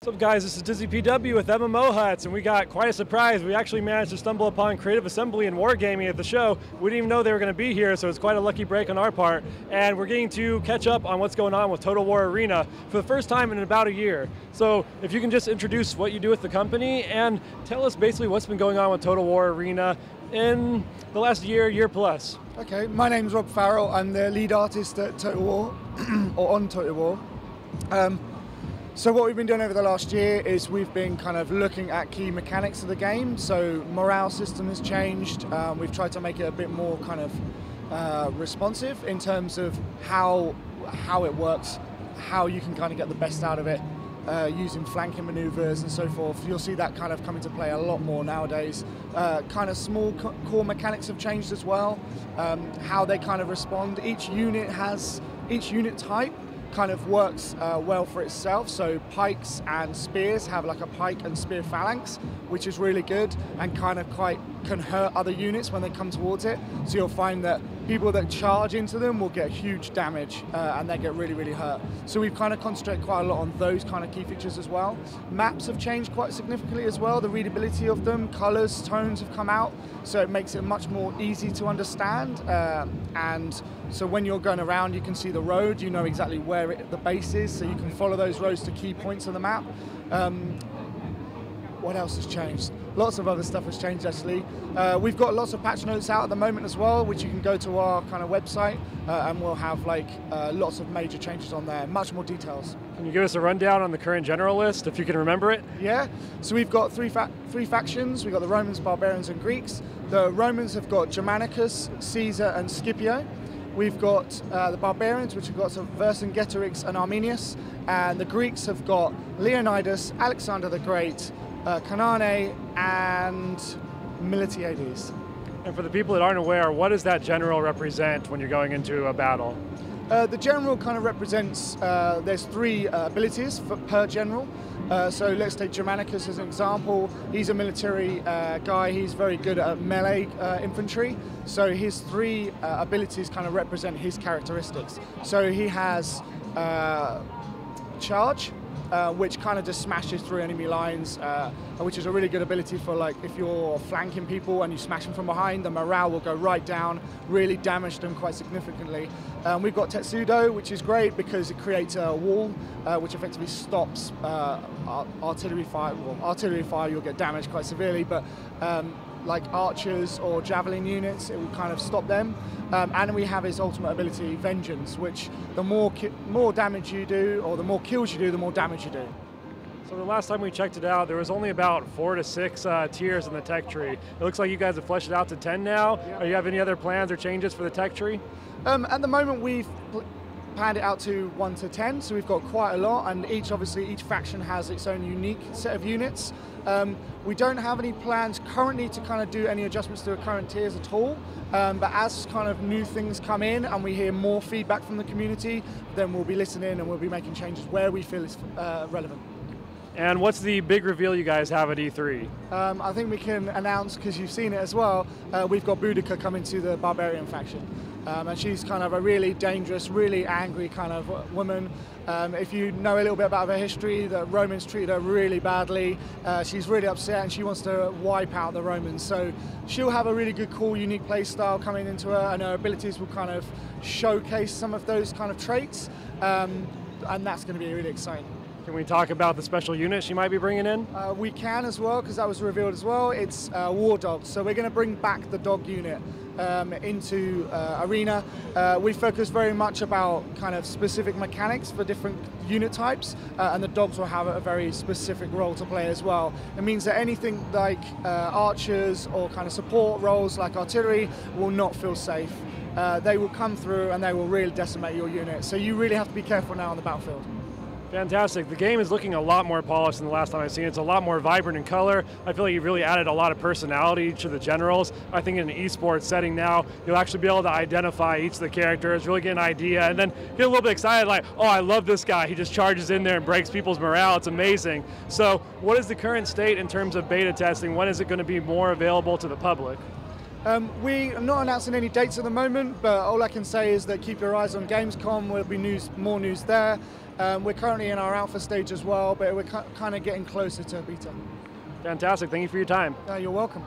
What's up guys, this is Dizzy PW with MMOHuts, and we got quite a surprise. We actually managed to stumble upon Creative Assembly and Wargaming at the show. We didn't even know they were going to be here, so it's quite a lucky break on our part. And we're getting to catch up on what's going on with Total War Arena for the first time in about a year. So if you can just introduce what you do with the company and tell us basically what's been going on with Total War Arena in the last year plus. Okay, my name's Rob Ferrell. I'm the lead artist at Total War, or on Total War. So what we've been doing over the last year is we've been kind of looking at key mechanics of the game. So morale system has changed. We've tried to make it a bit more kind of responsive in terms of how it works, how you can kind of get the best out of it, using flanking maneuvers and so forth. You'll see that kind of come into play a lot more nowadays. Kind of small core mechanics have changed as well. How they kind of respond. Each unit type kind of works well for itself. So pikes and spears have like a pike and spear phalanx, which is really good and kind of can hurt other units when they come towards it. So you'll find that people that charge into them will get huge damage and they get really hurt. So we've kind of concentrated quite a lot on those kind of key features as well. Maps have changed quite significantly as well. The readability of them, colors, tones have come out, so it makes it much more easy to understand. And so when you're going around, you can see the road, you know exactly where the base is, so you can follow those roads to key points on the map. What else has changed? Lots of other stuff has changed actually. We've got lots of patch notes out at the moment as well, which you can go to our kind of website and we'll have like lots of major changes on there, much more details. Can you give us a rundown on the current general list, if you can remember it? Yeah, so we've got three factions. We've got the Romans, Barbarians and Greeks. The Romans have got Germanicus, Caesar and Scipio. We've got the Barbarians, which have got some Vercingetorix and Arminius, and the Greeks have got Leonidas, Alexander the Great, Cannae and Miltiades. And for the people that aren't aware, what does that general represent when you're going into a battle? The general kind of represents, there's three abilities per general. So let's take Germanicus as an example. He's a military guy. He's very good at melee infantry. So his three abilities kind of represent his characteristics. So he has charge, which kind of just smashes through enemy lines, which is a really good ability for like if you're flanking people and you smash them from behind, the morale will go right down, really damage them quite significantly. We've got Tetsudo, which is great because it creates a wall which effectively stops artillery fire. Well, artillery fire you'll get damaged quite severely, but like archers or javelin units, it will kind of stop them. And we have his ultimate ability, Vengeance, which the more damage you do, or the more kills you do, the more damage you do. So the last time we checked it out, there was only about 4 to 6 tiers in the tech tree. It looks like you guys have fleshed it out to 10 now. Yeah. Do you have any other plans or changes for the tech tree? At the moment, we've planned it out to 1 to 10, so we've got quite a lot, and each faction has its own unique set of units. We don't have any plans currently to kind of do any adjustments to the current tiers at all, but as kind of new things come in and we hear more feedback from the community, then we'll be listening and we'll be making changes where we feel is relevant. And what's the big reveal you guys have at E3? I think we can announce, because you've seen it as well, we've got Boudica coming to the Barbarian faction. And she's kind of a really dangerous, really angry kind of woman. If you know a little bit about her history, the Romans treated her really badly. She's really upset and she wants to wipe out the Romans. So she'll have a really good, cool, unique play style coming into her, and her abilities will kind of showcase some of those kind of traits. And that's going to be really exciting. Can we talk about the special unit she might be bringing in? We can as well, because that was revealed as well. It's War Dogs. So we're going to bring back the dog unit into Arena. We focus very much about kind of specific mechanics for different unit types, and the dogs will have a very specific role to play as well. It means that anything like archers or kind of support roles like artillery will not feel safe. They will come through and they will really decimate your unit. So you really have to be careful now on the battlefield. Fantastic. The game is looking a lot more polished than the last time I've seen it. It's a lot more vibrant in color. I feel like you've really added a lot of personality to the generals. I think in an esports setting now, you'll actually be able to identify each of the characters, really get an idea, and then get a little bit excited like, oh, I love this guy. He just charges in there and breaks people's morale. It's amazing. So what is the current state in terms of beta testing? When is it going to be more available to the public? We are not announcing any dates at the moment, but all I can say is that keep your eyes on Gamescom. There'll be more news there. We're currently in our alpha stage as well, but we're kind of getting closer to beta. Fantastic. Thank you for your time. You're welcome.